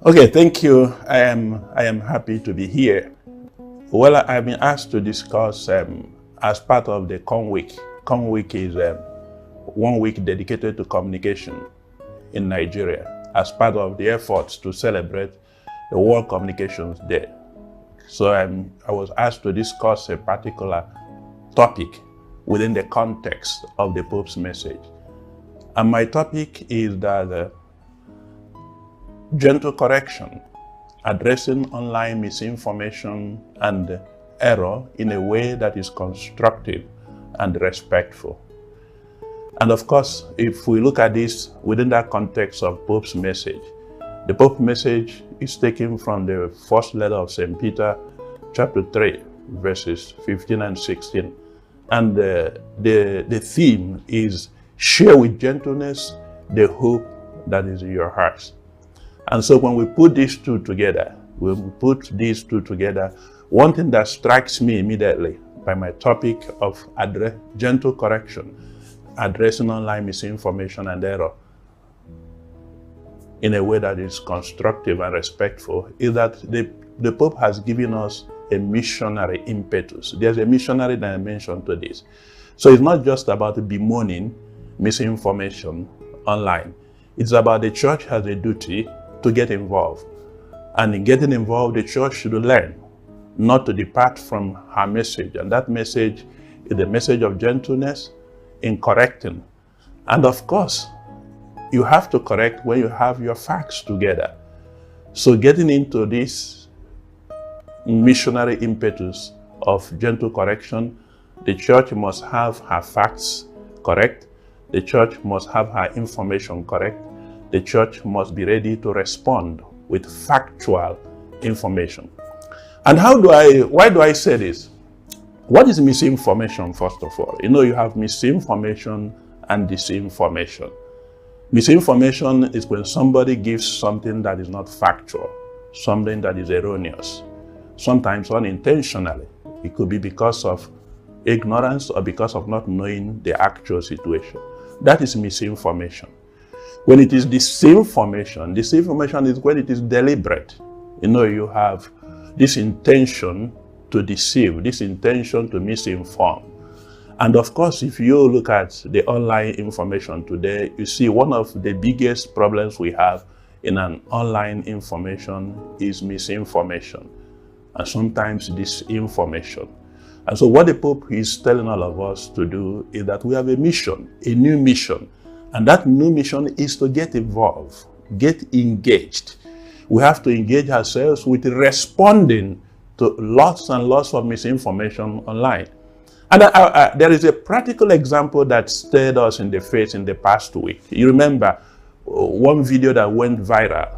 Okay, thank you. I am happy to be here. Well, I've been asked to discuss as part of the CON Week. CON Week is 1 week dedicated to communication in Nigeria as part of the efforts to celebrate the World Communications Day. So I was asked to discuss a particular topic within the context of the Pope's message. And my topic is that gentle correction, addressing online misinformation and error in a way that is constructive and respectful. And of course, if we look at this within that context of Pope's message, the Pope's message is taken from the first letter of St. Peter, chapter 3, verses 15 and 16. And the theme is share with gentleness the hope that is in your hearts. And so when we put these two together, one thing that strikes me immediately by my topic of gentle correction, addressing online misinformation and error in a way that is constructive and respectful, is that the Pope has given us a missionary impetus. There's a missionary dimension to this. So it's not just about bemoaning misinformation online. It's about the church has a duty to get involved. And in getting involved, the church should learn not to depart from her message. And that message is the message of gentleness in correcting. And of course, you have to correct when you have your facts together. So getting into this missionary impetus of gentle correction, the church must have her facts correct. The church must have her information correct. The church must be ready to respond with factual information. And why do I say this? What is misinformation, first of all? You have misinformation and disinformation. Misinformation is when somebody gives something that is not factual, something that is erroneous, sometimes unintentionally. It could be because of ignorance or because of not knowing the actual situation. That is misinformation. When it is disinformation is when it is deliberate. You have this intention to deceive, this intention to misinform. And of course, if you look at the online information today, you see one of the biggest problems we have in an online information is misinformation, and sometimes disinformation. And so what the Pope is telling all of us to do is that we have a mission, a new mission. And that new mission is to get involved, get engaged. We have to engage ourselves with responding to lots and lots of misinformation online. And there is a practical example that stared us in the face in the past week. You remember one video that went viral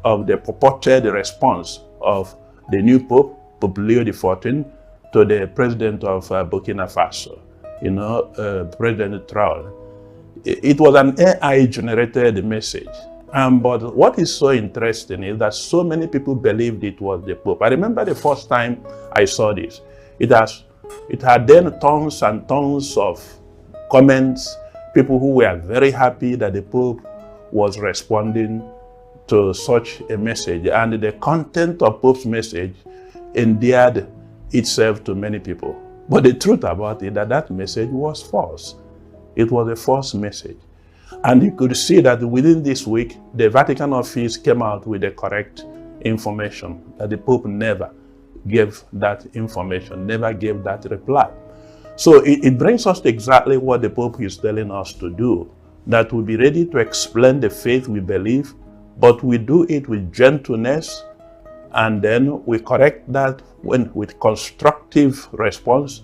of the purported response of the new Pope, Pope Leo XIV, to the president of Burkina Faso, President Traoré. It was an AI-generated message. But what is so interesting is that so many people believed it was the Pope. I remember the first time I saw this. It had then tons and tons of comments, people who were very happy that the Pope was responding to such a message. And the content of Pope's message endeared itself to many people. But the truth about it is that that message was false. It was a false message. And you could see that within this week, the Vatican office came out with the correct information, that the Pope never gave that information, never gave that reply. So it brings us to exactly what the Pope is telling us to do, that we'll be ready to explain the faith we believe, but we do it with gentleness, and then we correct that with constructive response,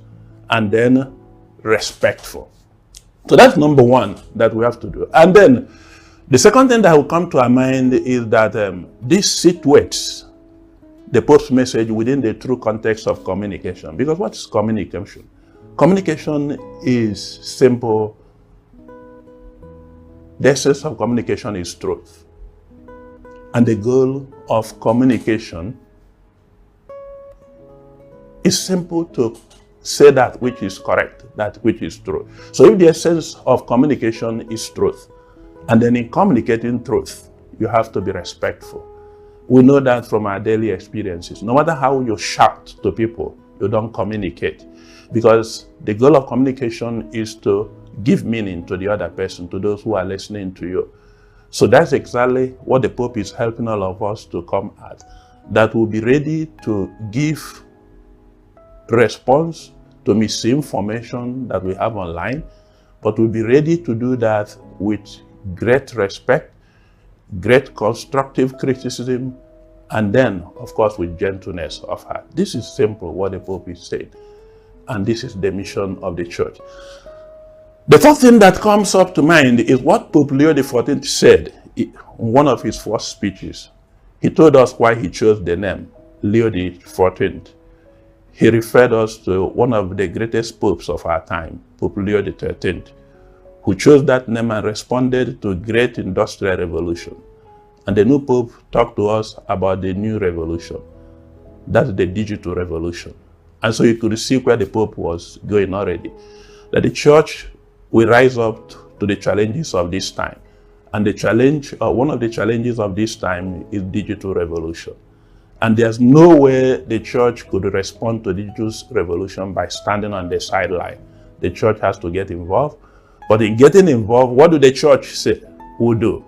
and then respectful. So that's number one that we have to do. And then the second thing that will come to our mind is that this situates the Pope's message within the true context of communication. Because what is communication? Communication is simple. The essence of communication is truth. And the goal of communication is simple to say that which is correct, that which is true. So if the essence of communication is truth, and then in communicating truth, you have to be respectful. We know that from our daily experiences. No matter how you shout to people, you don't communicate. Because the goal of communication is to give meaning to the other person, to those who are listening to you. So that's exactly what the Pope is helping all of us to come at. That we'll be ready to give response to misinformation that we have online, but we'll be ready to do that with great respect, great constructive criticism, and then, of course, with gentleness of heart. This is simple what the Pope is saying, and this is the mission of the Church. The first thing that comes up to mind is what Pope Leo XIV said in one of his first speeches. He told us why he chose the name Leo XIV. He referred us to one of the greatest popes of our time, Pope Leo XIII, who chose that name and responded to a great industrial revolution. And the new Pope talked to us about the new revolution. That's the digital revolution. And so you could see where the Pope was going already. That the Church will rise up to the challenges of this time. And the challenge, one of the challenges of this time is digital revolution. And there's no way the Church could respond to digital revolution by standing on the sideline. The Church has to get involved. But in getting involved, what do the Church say will do?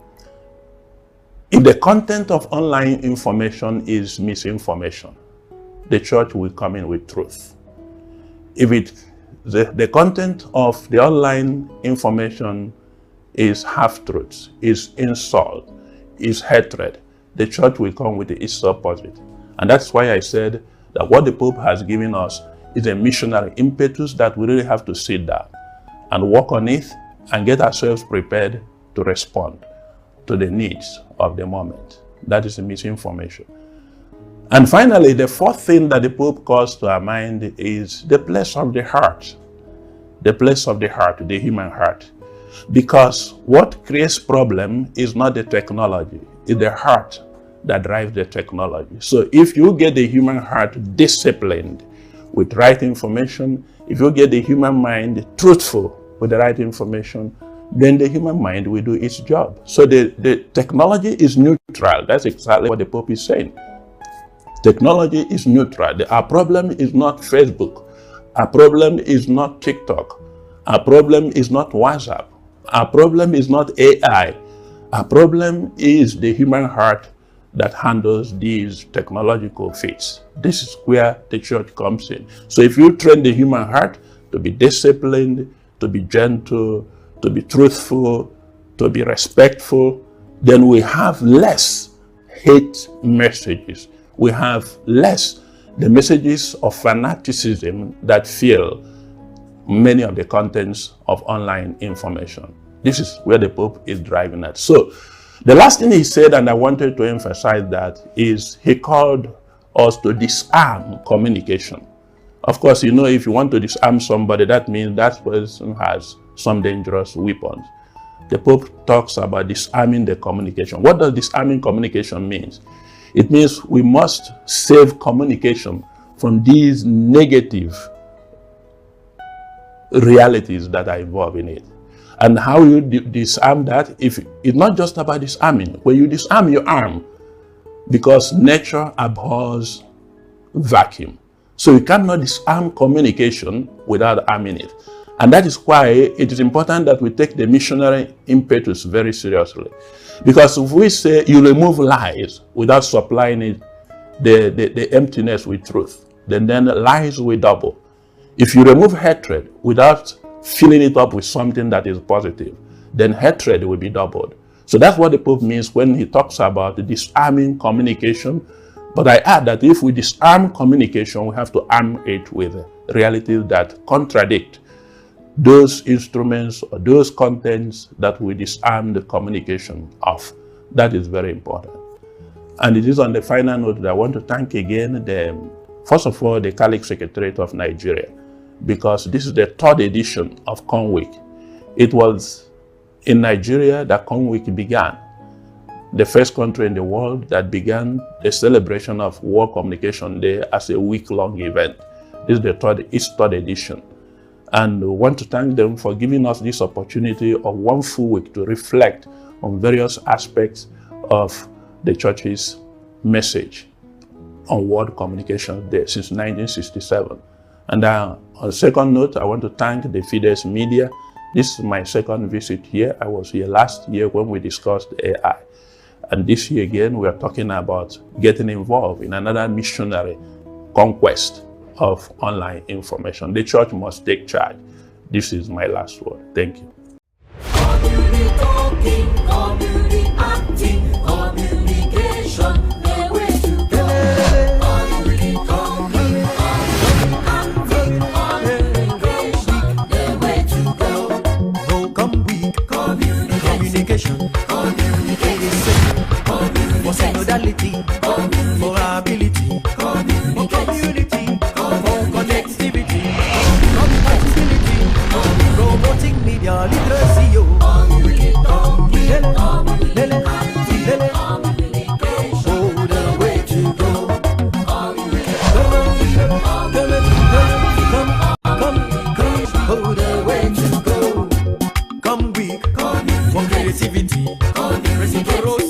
If the content of online information is misinformation, the Church will come in with truth. If the content of the online information is half-truths, is insult, is hatred, the Church will come with its opposite. And that's why I said that what the Pope has given us is a missionary impetus that we really have to sit down and work on it and get ourselves prepared to respond to the needs of the moment. That is the misinformation. And finally, the fourth thing that the Pope calls to our mind is the place of the heart. The place of the heart, the human heart. Because what creates problem is not the technology, it's the heart that drives the technology. So if you get the human heart disciplined with right information, if you get the human mind truthful with the right information, then the human mind will do its job. So the technology is neutral. That's exactly what the Pope is saying. Technology is neutral. Our problem is not Facebook. Our problem is not TikTok. Our problem is not WhatsApp. Our problem is not AI. Our problem is the human heart that handles these technological feats. This is where the Church comes in. So if you train the human heart to be disciplined, to be gentle, to be truthful, to be respectful, then we have less hate messages. We have less the messages of fanaticism that fill many of the contents of online information. This is where the Pope is driving at. So the last thing he said, and I wanted to emphasize that, is he called us to disarm communication. Of course, you know, if you want to disarm somebody, that means that person has some dangerous weapons. The Pope talks about disarming the communication. What does disarming communication mean? It means we must save communication from these negative realities that are involved in it. And how you disarm that? If it's not just about disarming. When you disarm your arm, because nature abhors vacuum. So you cannot disarm communication without arming it. And that is why it is important that we take the missionary impetus very seriously. Because if we say you remove lies without supplying it the emptiness with truth, then lies will double. If you remove hatred without filling it up with something that is positive, then hatred will be doubled. So that's what the Pope means when he talks about disarming communication. But I add that if we disarm communication, we have to arm it with realities that contradict those instruments or those contents that we disarm the communication of. That is very important. And it is on the final note that I want to thank again first of all, the Catholic Secretariat of Nigeria, because this is the third edition of Con Week. It was in Nigeria that Con Week began, the first country in the world that began the celebration of World Communication Day as a week-long event. This is its third edition. And we want to thank them for giving us this opportunity of one full week to reflect on various aspects of the Church's message on word communication there since 1967. And on a second note, I want to thank the Fides Media. This is my second visit here. I was here last year when we discussed AI. And this year again, we are talking about getting involved in another missionary conquest of online information. The church must take charge. This is my last word. Thank you. Community talking, community acting, communication, the way to go. Community talking, communication, the way to go. Oh, come weak, communication, for synodality, for ability, for community, for connectivity, compatibility, promoting media literacy. Come weak, for creativity, reciprocity.